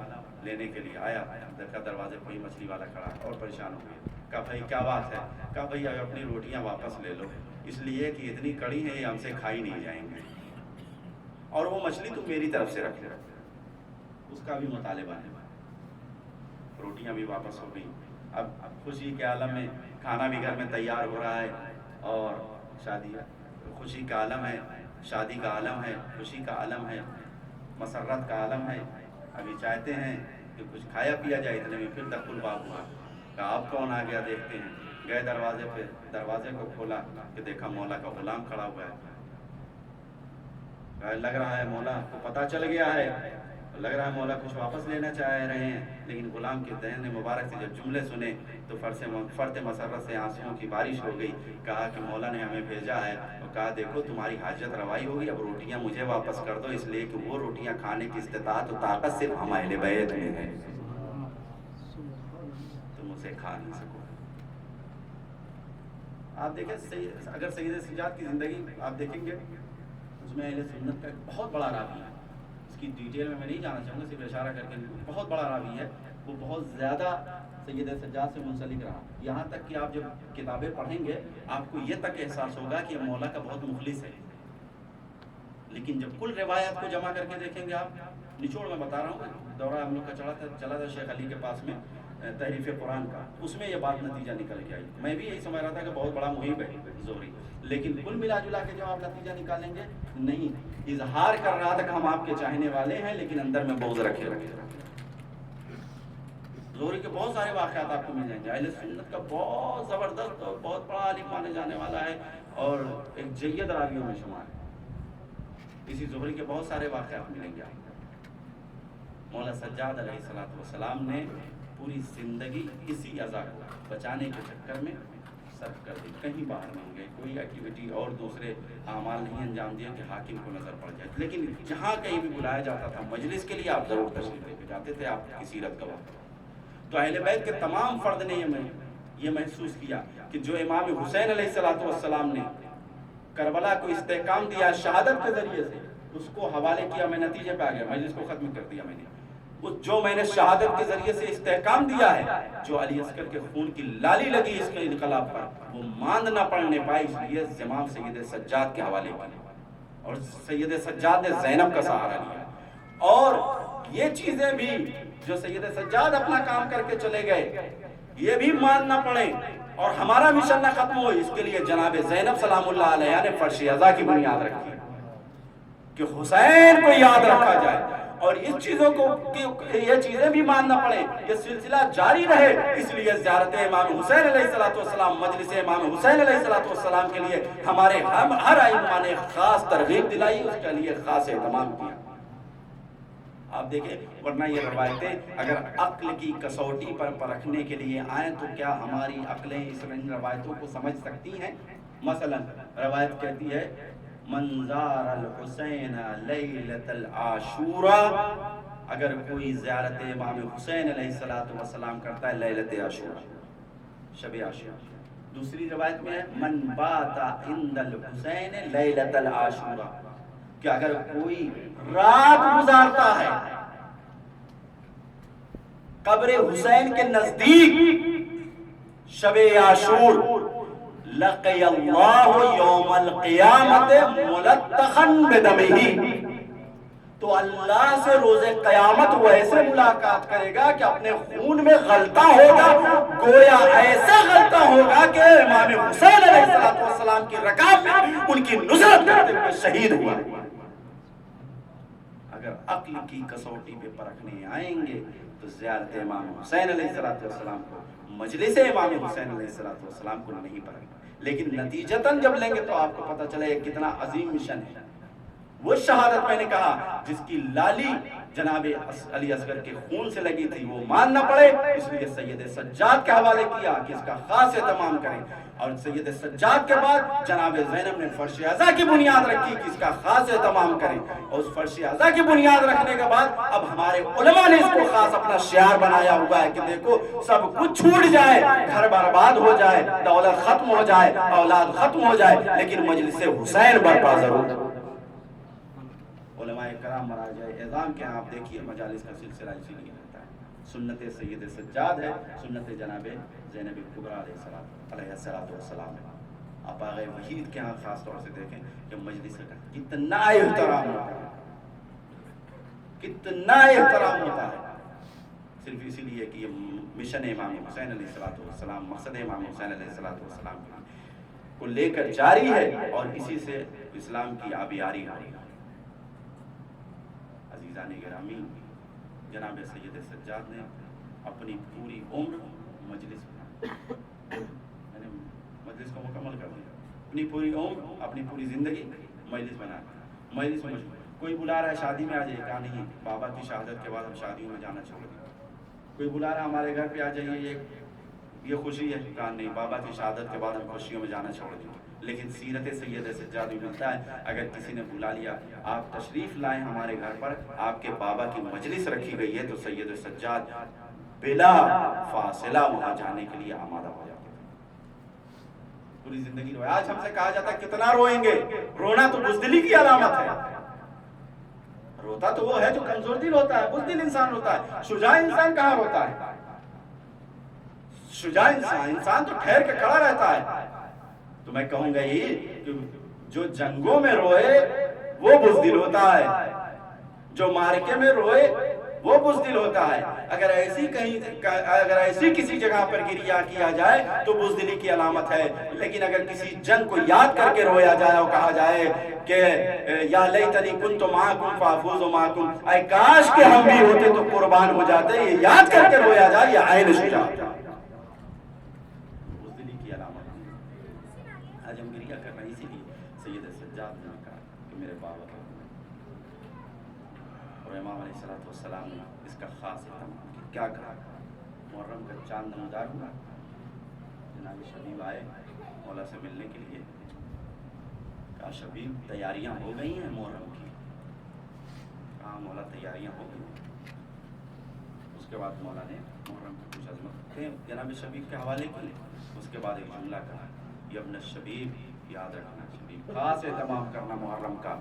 لینے کے لیے. آیا، دیکھا دروازے پہ ہی مچھلی والا کھڑا اور پریشان ہو گیا. کہا بھائی کیا بات ہے؟ کہا بھائی اپنی روٹیاں واپس لے لو، اس لیے کہ اتنی کڑی ہے یہ ہم سے کھائی نہیں جائیں گے، اور وہ مچھلی تم میری طرف سے رکھ لو. اس کا بھی مطالبہ ہے. روٹیاں بھی واپس ہو گئی. اب خوشی کے عالم میں کھانا بھی گھر میں تیار ہو رہا ہے اور شادی، خوشی کا عالم ہے، شادی کا عالم ہے، خوشی کا عالم ہے، مسرت کا عالم ہے. ابھی چاہتے ہیں کہ کچھ کھایا پیا جائے. اتنے میں پھر دق الباب ہوا. کہا آپ کون آ گیا؟ دیکھتے ہیں. گئے دروازے پہ، دروازے کو کھولا کہ دیکھا مولا کا غلام کھڑا ہوا ہے. لگ رہا ہے مولا کو پتہ چل گیا ہے، لگ رہا ہے مولا کچھ واپس لینا چاہ رہے ہیں. لیکن غلام کے دہن مبارک سے جب جملے سنے تو فرط مسرت سے آنسوؤں کی بارش ہو گئی. کہا کہ مولا نے ہمیں بھیجا ہے اور کہا دیکھو تمہاری حاجت روائی ہوگی، اب روٹیاں مجھے واپس کر دو، اس لیے کہ وہ روٹیاں کھانے کی استطاعت و طاقت صرف ہم اہل بیت میں ہے، تم اسے کھا نہیں سکو. آپ دیکھیں اگر سید سجاد کی زندگی آپ دیکھیں گے، اس میں اہل سنت کا ایک بہت بڑا راوی ہے. اس کی ڈیٹیل میں نہیں جانا چاہوں گا، صرف اشارہ کر کے بہت بڑا راوی ہے. وہ بہت زیادہ سید سجاد سے منسلک رہا، یہاں تک کہ آپ جب کتابیں پڑھیں گے آپ کو یہ تک احساس ہوگا کہ مولا کا بہت مخلص ہے، لیکن جب کل روایات کو جمع کر کے دیکھیں گے آپ، نچوڑ میں بتا رہا ہوں، دورہ ہم لوگ کا چلا تھا شیخ علی کے پاس میں تحریف قرآن کا، اس میں یہ بات نتیجہ نکل کے آئی. میں بھی یہی سمجھ رہا تھا کہ بہت بڑا محب ہے زہری، لیکن کل ملا جلا کے جب آپ نتیجہ نکالیں گے نہیں، اظہار کر رہا تھا کہ ہم آپ کے چاہنے والے ہیں لیکن اندر میں بغض رکھے. زہری کے بہت سارے واقعات آپ کو مل جائیں گے. اہل سنت کا بہت زبردست اور بہت بڑا عالم مانے جانے والا ہے اور ایک جید راویوں میں شمار ہے. اسی زہری کے بہت سارے واقعات ملیں گے آپ. مولا سجاد علیہ السلام نے پوری زندگی اسی اذا کو بچانے کے چکر میں صرف کر دی، کہیں باہر نہیں گئے، کوئی ایکٹیویٹی اور دوسرے اعمال نہیں انجام دیے کہ حاکم کو نظر پڑ جائے. لیکن جہاں کہیں بھی بلایا جاتا تھا مجلس کے لیے آپ ضرور تشریف لے کے جاتے تھے، آپ کی سیرت گواہ. تو اہل بیت کے تمام فرد نے یہ محسوس کیا کہ جو امام حسین علیہ السلام نے کربلا کو استحکام دیا شہادت کے ذریعے سے، اس کو حوالے کیا. میں نتیجے پہ آ گیا، مجلس کو ختم کر دیا میں نے. جو میں نے شہادت کے ذریعے سے استحکام دیا ہے، جو علی اصغر کے خون کی لالی لگی اس کے انقلاب پر، وہ ماند نہ پڑنے پائی، اس لیے امام سید سجاد کے حوالے کیا اور سید سجاد نے زینب کا سہارا لیا. اور یہ چیزیں بھی جو سید سجاد اپنا کام کر کے چلے گئے، یہ بھی مان نہ پڑے اور ہمارا مشن نہ ختم ہو، اس کے لیے جناب زینب سلام اللہ علیہ نے فرش ازا کی بنیاد رکھی کہ حسین کو یاد رکھا جائے. اور اس چیزوں کو یہ چیزیں بھی ماننا پڑے، یہ سلسلہ جاری رہے، اس لیے زیارت امام حسین علیہ السلام، مجلس امام حسین علیہ السلام کے لیے ہمارے ہر ائمہ نے خاص ترغیب دلائی، اس کے لیے خاص اہتمام کیا. آپ دیکھیں، ورنہ یہ روایتیں اگر عقل کی کسوٹی پر پرکھنے کے لیے آئیں تو کیا ہماری عقلیں ان روایتوں کو سمجھ سکتی ہیں؟ مثلا روایت کہتی ہے منظار الحسین لیلۃ العاشوراء، اگر کوئی زیارت امام حسین علیہ السلام کرتا ہے لیلۃ عاشوراء، شب عاشوراء. دوسری روایت میں ہے من بات عند الحسین لیلۃ العاشوراء، کہ اگر کوئی رات گزارتا ہے قبر حسین کے نزدیک شب عاشور، لقی اللہ یوم القیامت ملطخا بدمہ، تو اللہ سے روز قیامت وہ ایسے ملاقات کرے گا کہ اپنے خون میں غلطہ ہوگا، گویا ایسا غلطہ ہوگا کہ امام حسین علیہ السلام کی رکاب میں ان کی نصرت کرتے ہوئے شہید ہوا. اگر عقل کی کسوٹی پہ پرکھنے آئیں گے تو زیارت امام حسین علیہ السلام کو، مجلس امام حسین علیہ السلام کو نہیں پرکھیں. لیکن نتیجتاً جب لیں گے تو آپ کو پتہ چلے کتنا عظیم مشن ہے. وہ شہادت میں نے کہا جس کی لالی جناب علی اصغر کے خون سے لگی تھی، وہ مان نہ پڑے، اس لیے سید سجاد کے حوالے کیا کہ اس کا خاص اہتمام کریں. اور سید سجاد کے بعد جناب زینب نے فرش ازا کی بنیاد رکھی کہ اس کا خاص اہتمام کریں. اور اس فرش ازا کی بنیاد رکھنے کے بعد اب ہمارے علماء نے اس کو خاص اپنا شعار بنایا ہوا ہے کہ دیکھو سب کچھ چھوٹ جائے، گھر برباد ہو جائے، دولت ختم ہو جائے، اولاد ختم ہو جائے، لیکن مجلس حسین برپا ضرور. علماء کرام مراجع اعظام کے آپ دیکھیے مجالس کا سلسلہ اسی لیے رہتا ہے. سنت سید سجاد ہے، سنت جناب زینب کبریٰ علیہ السلام ہے. آپ آغا وحید کے ہاں خاص طور سے دیکھیں کہ مجلس کا کتنا احترام ہوتا ہے، کتنا احترام ہوتا ہے، صرف اسی لیے کہ یہ مشن امام حسین علیہ السلام، مقصد امام حسین علیہ السلام کو لے کر جاری ہے اور اسی سے اسلام کی آبیاری ہو رہی ہے. عزیزان گرامی، جناب سید سجاد نے اپنی پوری عمر مجلس کو مکمل کر دیا، اپنی پوری عمر، اپنی پوری زندگی مجلس بنا. مجلس میں کوئی بلا رہا ہے شادی میں آ جائیے، کہا نہیں بابا کی شہادت کے بعد ہم شادیوں میں جانا چھوڑ دیں. کوئی بلا رہا ہے ہمارے گھر پہ آ جائیے، یہ خوشی ہے، کہا نہیں بابا کی شہادت کے بعد ہم خوشیوں میں جانا چھوڑ دیں. لیکن سیرت سید سجاد میں ملتا ہے اگر کسی نے بلا لیا آپ تشریف لائیں ہمارے گھر پر، آپ کے بابا کی مجلس رکھی گئی ہے، تو سید سجاد بلا فاصلہ وہاں جانے کے لیے آمادہ ہو جاتے تھے. پوری زندگی رویا. آج ہم سے کہا جاتا ہے کتنا روئیں گے، رونا تو بزدلی کی علامت ہے. روتا تو وہ ہے جو کمزور دل ہوتا ہے، بزدل انسان ہوتا ہے. شجاع انسان کہاں روتا ہے؟ شجاع انسان تو ٹھہر کے کھڑا رہتا ہے. تو میں کہوں گا یہ کہ جو جنگوں میں روئے وہ بزدل ہوتا ہے، جو مارکے میں روئے وہ بزدل ہوتا ہے. اگر ایسی کسی جگہ پر گریہ کیا جائے تو بزدلی کی علامت ہے. لیکن اگر کسی جنگ کو یاد کر کے رویا جائے اور کہا جائے کہ یا لیتنی کنت معکم فافوز معکم، اے کاش کہ ہم بھی ہوتے تو قربان ہو جاتے، یہ یاد کر کے رویا جائے، یہ عین شجاعت بزدلی کی علامت ہے. آج ہم گریہ کر رہے ہیں، اسی لیے سید سجاد نے کہا کہ میرے بابا کا اور امام علیہ السلام نے اس کا خاص اہتمام کیا. کیا کہا؟ محرم کا چاند نمودار ہوا، جناب شبیب آئے مولا سے ملنے کے لیے. کہا شبیب تیاریاں ہو گئی ہیں محرم کی؟ کہا مولا تیاریاں ہو گئی ہیں. اس کے بعد مولا نے محرم کی کچھ عظمت جناب شبیب کے حوالے کی. اس کے بعد ایک جملہ کہا، یبن الشبیب، یاد رکھنا شبیب، خاص اہتمام کرنا محرم کا،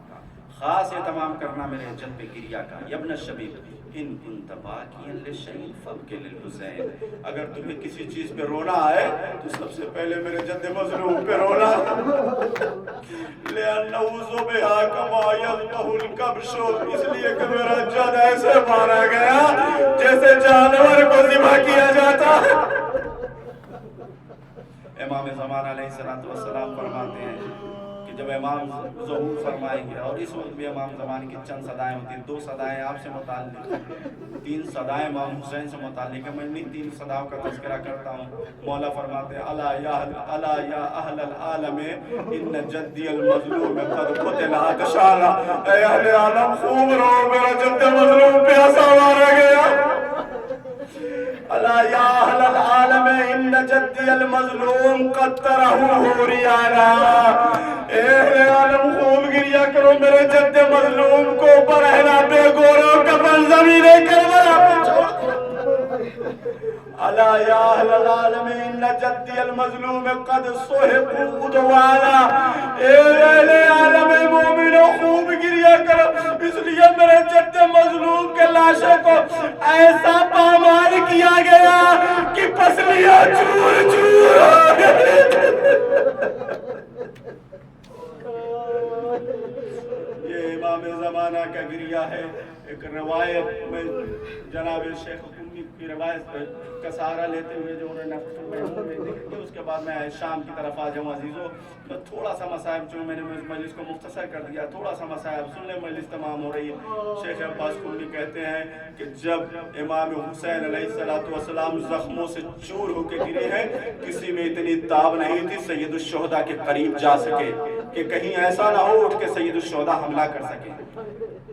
خاص اہتمام کرنا میرے جد پہ گریہ کا. یبن الشبیب ان کنت باکیا للشہید فابکی للحسین، اگر تمہیں کسی چیز پہ رونا آئے تو سب سے پہلے میرے جد مظلوم پہ رونا. لِأَنَّهُ ذُبِحَ كَمَا يَذْبَحُ الْكَبْشُ، اس لیے کہ میرا جد ایسے مارا گیا جیسے جانور کو ذبح کیا جاتا. امام زمان علیہ السلام فرماتے ہیں کہ جب امام ظہور فرمائیں گے، اور اس وقت بھی امام زمان کی چند صدائیں ہوتی ہیں، 2 صدائیں آپ سے متعلق ہیں، 3 صدائیں امام حسین سے متعلق ہیں. میں انہیں 3 صداؤں کا تذکرہ کرتا ہوں. مولا فرماتے ہیں الا یا اہل العالم ان جدی المظلوم قد قتل عطشانا، اے اہل عالم خوب رو، میرا جد مظلوم پیاسا مارا گیا. الا یا اہل العالم ان جدی المظلوم قد ترہوہ ریانا، اے اہل عالم خوب گریہ کرو، میرے جد مظلوم کو برہنا بے گورو کفن زمین کربلا پہ چھوڑ دیا. الا یا اہل العالم ان جدی المظلوم قد صحب عدوانا، اے اہل عالم مومنوں خوب گریہ کرو، اس لیے میرے جد مظلوم کے لاشے کو ایسا پامال کیا گیا کہ پسلیاں چور چور ہو گئی. یہ امام زمانہ کا گریہ ہے. ایک روایت میں جناب شیخ قمی کی روایت کا سہارا لیتے ہوئے جو انہوں نے ذکر کیا، اس کے بعد میں شام کی طرف آ جاؤں. عزیزو میں تھوڑا سا مسائب جو میں نے مجلس کو مختصر کر دیا، تھوڑا سا مسائب سن لیں، مجلس تمام ہو رہی ہے. شیخ عباس قمی کہتے ہیں کہ جب امام حسین علیہ السلام زخموں سے چور ہو کے گرے ہیں، کسی میں اتنی تاب نہیں تھی سید الشہداء کے قریب جا سکے کہ کہیں ایسا نہ ہو اٹھ کے سید الشہداء حملہ کر سکے.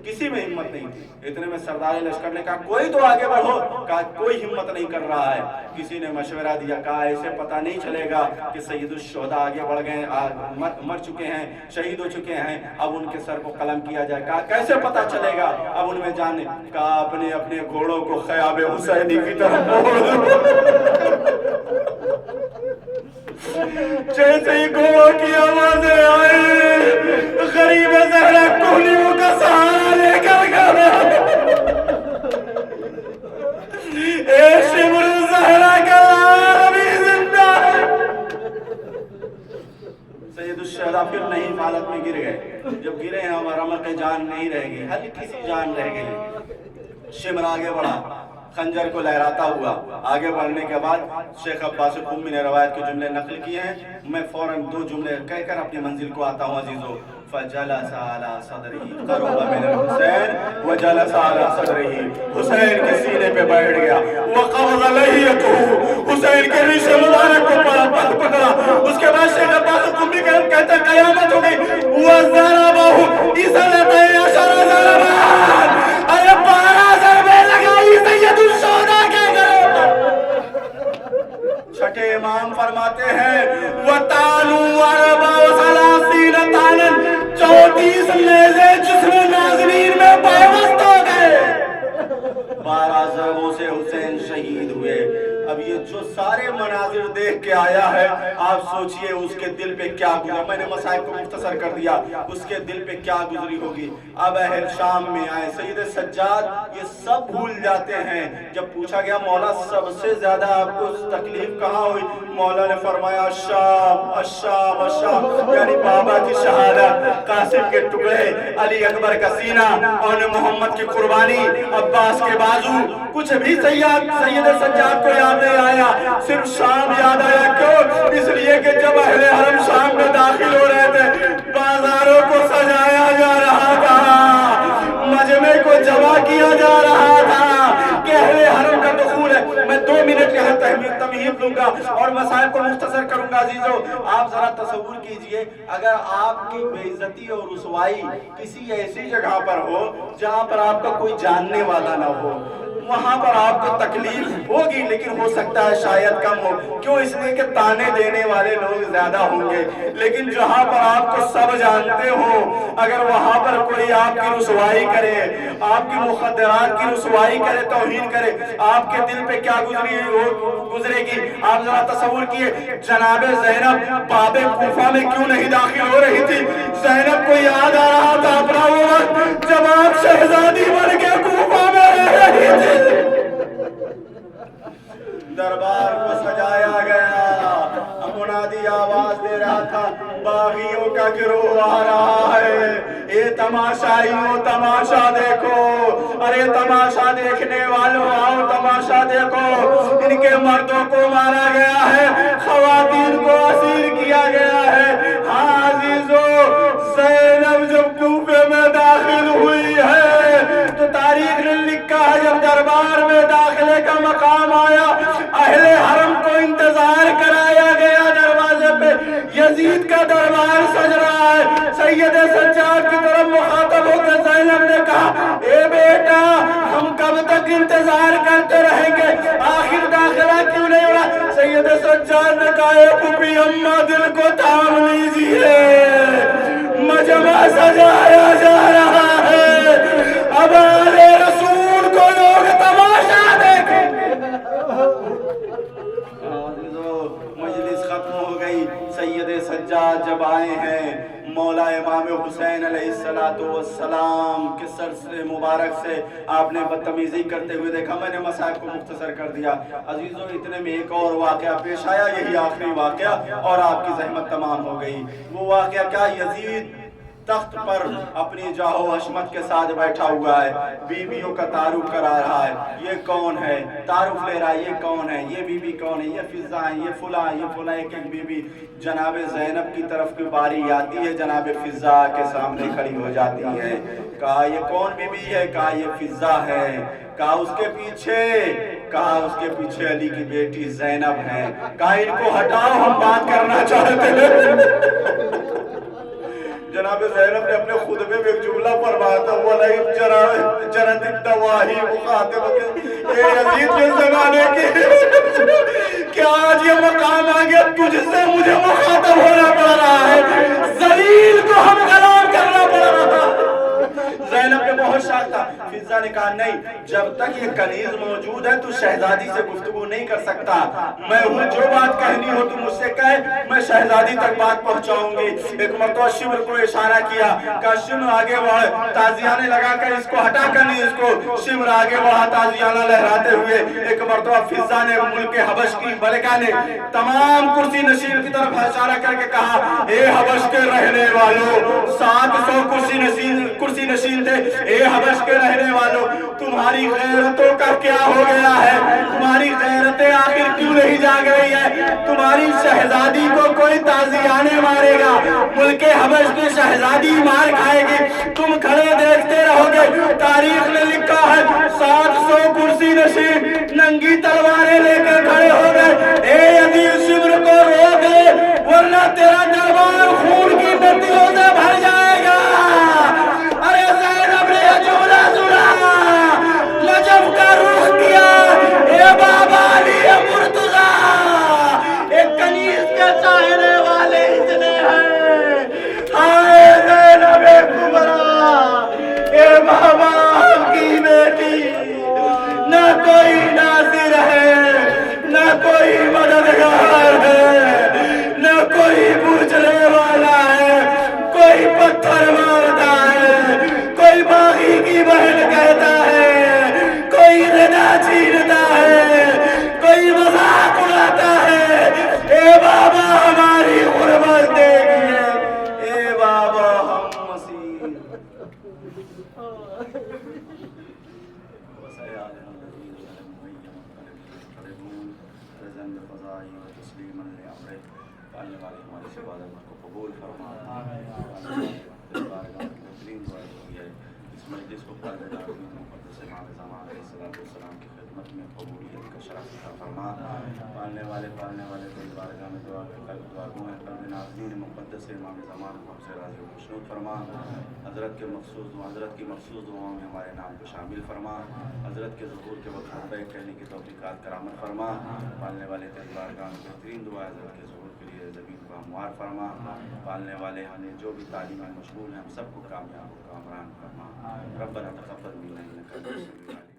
کسی میں ہمت نہیں تھی. اتنے میں سردار لشکر نے کہا کوئی تو آگے بڑھو. کہا کوئی ہمت نہیں کر رہا ہے. کسی نے مشورہ دیا، کہا ایسے پتہ نہیں چلے گا کہ سید الشہداء آگے بڑھ گئے، مر چکے ہیں، شہید ہو چکے ہیں، اب ان کے سر کو قلم کیا جائے. کہا کیسے پتہ چلے گا اب ان میں جانے. کہا اپنے اپنے گھوڑوں کو خیاب حسینی کی طرف موڑ دو. جیسے ہی گھوڑوں کی آوازیں آئی، غریب زہرا کوہلیوں کا سہارا لے کر گیا. اے شمر زہرا کا ابھی زندہ ہے. سید الشہداء پھر نہیں حالت میں گر گئے. جب گرے ہیں ہمارا رمق جان نہیں رہ گئی، ہلکی سی جان رہ گئی. شمر آگے بڑھا، خنجر کو لہراتا ہوا. آگے بڑھنے کے بعد شیخ عباس قمی نے روایت کے جملے نقل کیے ہیں. میں فوراً 2 جملے کہہ کر اپنی منزل کو آتا ہوں. عزیزو فجلس على صدره قرب من الحسین وجلس على صدره، حسین کے سینے پہ بیٹھ گیا. وقبض لحیته، حسین کے ریشے مبارک کو پکڑا. اس کے بعد شیخ عباس قمی کہتے قیامت ہو گئی. وضربه اثنتي عشر ضربا، ارے 12 ضربے لگائی سید الشہداء کے گلے. چھٹے امام فرماتے ہیں وَتَعْلُوا أَرْبَعَ وَثَلَاثِينَ طَعْنًا، 34 نیزے جسم ناظرین میں پیوست ہو گئے. 12 ضربوں سے حسین شہید ہوئے. اب یہ جو سارے مناظر دیکھ کے آیا ہے آپ سوچئے اس کے دل پہ کیا گزرا. میں نے مسائل کو مختصر کر دیا, اس کے دل پہ کیا گزری ہوگی. اب اہل شام میں آئے سید سجاد یہ سب بھول جاتے ہیں. جب پوچھا گیا مولا سب سے زیادہ آپ کو تکلیف کہاں ہوئی, مولا نے فرمایا الشام الشام الشام, یعنی بابا کی شہادت, قاسم کے ٹکڑے, علی اکبر کا سینہ, اور محمد کی قربانی, عباس کے بازو. کچھ بھی سید سجاد کو یاد نہیں آیا, صرف شام یاد آیا. کیوں؟ اس لیے کہ جب اہل حرم شام میں داخل ہو رہے تھے بازاروں کو سجایا جا رہا تھا, مجمع کو جمع کیا جا رہا تھا کہ اہل حرم کا دخول ہے. میں 2 منٹ یہاں تمہید دوں گا اور مسائل کو مختصر کروں گا. عزیزو آپ ذرا تصور کیجئے اگر آپ کی بے عزتی اور رسوائی کسی ایسی جگہ پر ہو جہاں پر آپ کا کوئی جاننے والا نہ ہو, وہاں پر آپ کو تکلیف ہوگی لیکن ہو سکتا ہے شاید کم ہو. کیوں؟ اس لیے کہ تانے دینے والے لوگ زیادہ ہوں گے. لیکن جہاں پر آپ کو سب جانتے ہو, اگر وہاں پر کوئی آپ کی رسوائی کرے, آپ کی مخدرات کی رسوائی کرے, توہین کرے, آپ کے دل پہ کیا گزرے گی. آپ ذرا تصور کیے جناب زینب باب کوفہ میں کیوں نہیں داخل ہو رہی تھی. زینب کو یاد آ رہا تھا اپنا وہ وقت جب آپ شہزادی بن کے کوفہ میں رہ رہی تھی. دربار کو سجایا گیا, منادی آواز دے رہا تھا باغیوں کا گروہ آ رہا ہے, اے تماشائیوں تماشا دیکھو, ارے تماشا دیکھنے والوں آؤ تماشا دیکھو. ان کے مردوں کو مارا گیا ہے, خواتین کو اسیر کیا گیا ہے. ہاں عزیزو زینب جب کوفے میں داخل ہوئی ہے تو تاریخ نے لکھا ہے جب دربار میں داخلے کا مقام آیا اہل حرم کو انتظار کرایا گیا دروازے پہ. یزید کا دربار سج رہا ہے. سید سجاد کی طرف مخاطب ہو کر زینب نے کہا اے بیٹا ہم کب تک انتظار کرتے رہیں گے, آخر داخلہ کیوں نہیں ہو رہا. سید سجاد نے کہا اے پھوپھی اماں دل کو تھام لیجئے, مجمع سجایا جا رہا ہے, اب آل رسول کو لوگ تماشا دیکھیں. مجلس ختم ہو گئی. سید سجاد جب آئے ہیں مولا امام حسین علیہ السلام کے سر سے مبارک سے آپ نے بدتمیزی کرتے ہوئے دیکھا. میں نے مسائل کو مختصر کر دیا. عزیزو اتنے میں ایک اور واقعہ پیش آیا, یہی آخری واقعہ, اور آپ کی زحمت تمام ہو گئی. وہ واقعہ کیا, یزید تخت پر اپنی جاہ و حشمت کے ساتھ بیٹھا ہوا ہے, بیویوں کا تعارف کرا رہا ہے. یہ کون ہے, تعارف لے رہا ہے, یہ کون ہے, یہ بی بی کون ہے, یہ فضا ہے, یہ فلاں, یہ فلاں. ایک ایک بی بی جناب زینب کی طرف کی باری آتی ہے, جناب فضا کے سامنے کھڑی ہو جاتی ہے. کہا یہ کون بی بی ہے, کہا یہ فضا ہے. کہا اس کے پیچھے, کہا اس کے پیچھے علی کی بیٹی زینب ہے. کہا ان کو ہٹاؤ ہم بات کرنا چاہتے ہیں. جناب زینب نے اپنے خطبے میں ایک جملہ فرمایا تھا وَلَئِن جَرَتِ الدَّوَاحِي مُخَاطِبَةً, اے یزید کے زمانے کے کیا آج یہ مقام آ گیا تجھ سے مجھے مخاطب ہونا پڑ رہا ہے, ذلیل کو ہم کلام کرنا پڑ رہا ہے. زینب نے بہت شاک تھا. فضا نے کہا نہیں, جب تک یہ کنیز موجود ہے تو شہزادی سے گفتگو نہیں کر سکتا. میں ہوں, جو بات کہنی ہو تو مجھ سے کہے, میں شہزادی تک بات پہنچاؤں گی. ایک مرتبہ شمر کو اشارہ کیا, کہا شمر آگے بڑھ. تازیانے لگا کر اس کو ہٹا کر نہیں, اس کو شمر آگے بڑھا تازیانہ لہراتے ہوئے. ایک مرتبہ فضا نے ملک حبش کی ملکہ نے تمام کرسی نشین کی طرف اشارہ کر کے کہا اے حبش کے رہنے والوں, 700 کرسی نشین تھے, اے حبش کے رہنے والوں تمہاری غیرتوں کا کیا ہو گیا ہے, تمہاری غیرتیں آخر کیوں نہیں جاگ رہی ہے. تمہاری شہزادی کو کوئی تازیانے مارے گا, ملک حبش کی شہزادی مار کھائے گی, تم کھڑے دیکھتے رہو گے. تاریخ نے لکھا ہے 700 کرسی نشین ننگی تلواریں لے کر کھڑے ہو گئے. اے یزید شمر کو روک لے ورنہ تیرا دربار خون کی ندیوں سے بھر جائے گا. ارے زینب نے یہ جملہ سنا, نجف کا رخ کیا, اے بابا علی مرتضیٰ, ایک کنیز کے چاہنے والے اتنے ہیں. ہائے زینب کبریٰ, وسيعلم الذين ظلموا أي منقلب ينقلبون رضا بقضائه وتسليما لأمره پالنے والے ہماری سے عبادت کو قبول فرما بہترین دعا ہوئی ہے اس مجلس کو پڑھنے والے مقدس امام زمان علیہ السلام کی خدمت میں قبولیت کا شرف عطا فرما پالنے والے تیری بارگاہ میں دعا گو ہیں قلب ناظرین مقدس امام زمان کو ہم سے راضی و خوشنود فرما حضرت کی مخصوص دعاؤں میں ہمارے نام کو شامل فرما حضرت کے ظہور کے وقت لبیک کہنے کی توفیقات کرامت فرما پالنے والے تیری بارگاہ میں بہترین دعا حضرت کے ظہور کے لیے زمین کو ہموار فرما پالنے والے ہمیں جو بھی تعلیم میں مشغول ہیں ہم سب کو کامیاب و کامران فرما ربنا تقبل منا انک انت السمیع العلیم